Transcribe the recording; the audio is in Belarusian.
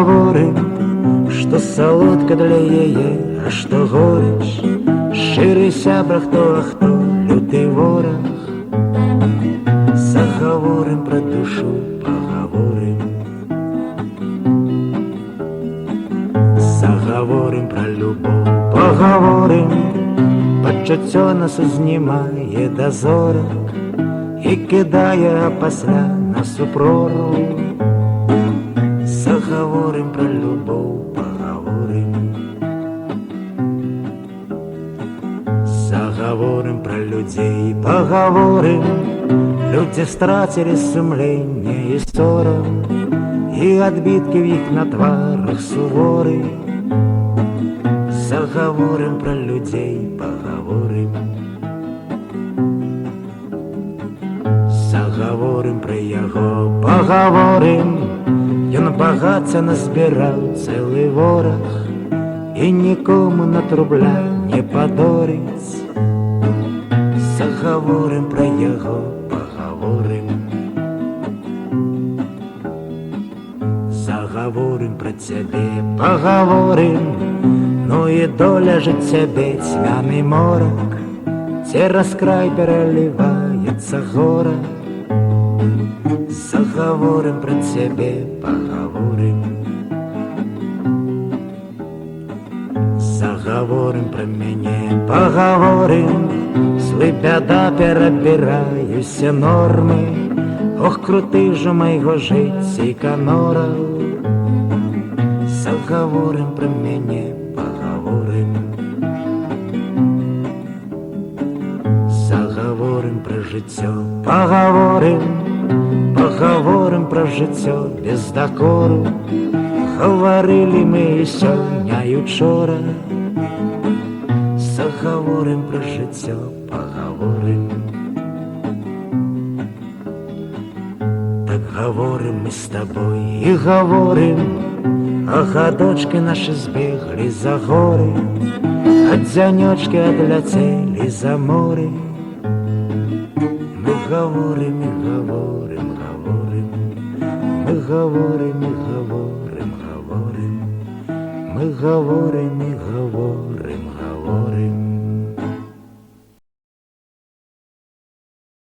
пагаворым, што салодка для яе, а што горыч, шчыры сябра, хто, а хто люты вораг. Загаворым пра душу, пагаворым. Загаворым пра любоў, пагаворым. Пачуццё нас узнімае да зорак і кідае, а пасля нас у прорву. Загаворым пра любоў, пагаворым. Загаворым пра людзей, пагаворым. Людзі страцілі сумленне і сорам, і адбіткі ў іх на тварах суворы. Загаворым пра людзей, пагаворым. Загаворым пра яго, пагаворым. Ён багацця назбіраў цэлы вораг і нікому над рубля не падорыць. Загаворым пра яго, пагаворым. Загаворым пра цябе, пагаворым. Ну і доля жыць цябе цьмяны морак, цераз край пераліваецца гора. Загаворым пра цябе, пагаворым. Загаворым пра мяне, пагаворым. Злы бяда перабіраюся нормы. Ох, круты ж у майго жыцці канора. Загаворым пра мяне, пагаворым. Загаворым пра жыццё, пагаворым. Пагаворым пра жыццё без дакору. Гаварылі мы і сёння і учора. Загаворым пра жыццё, пагаворым. Так гаворым мы з табой і гаворым, а гадочки нашы збеглі за горы, а дзянёчкі адляцелі за моры. Мы гаворым і гаворым, гаворым. Мы гаворым і гаворым, гаворым. Мы гаворым і гаворым, гаворым.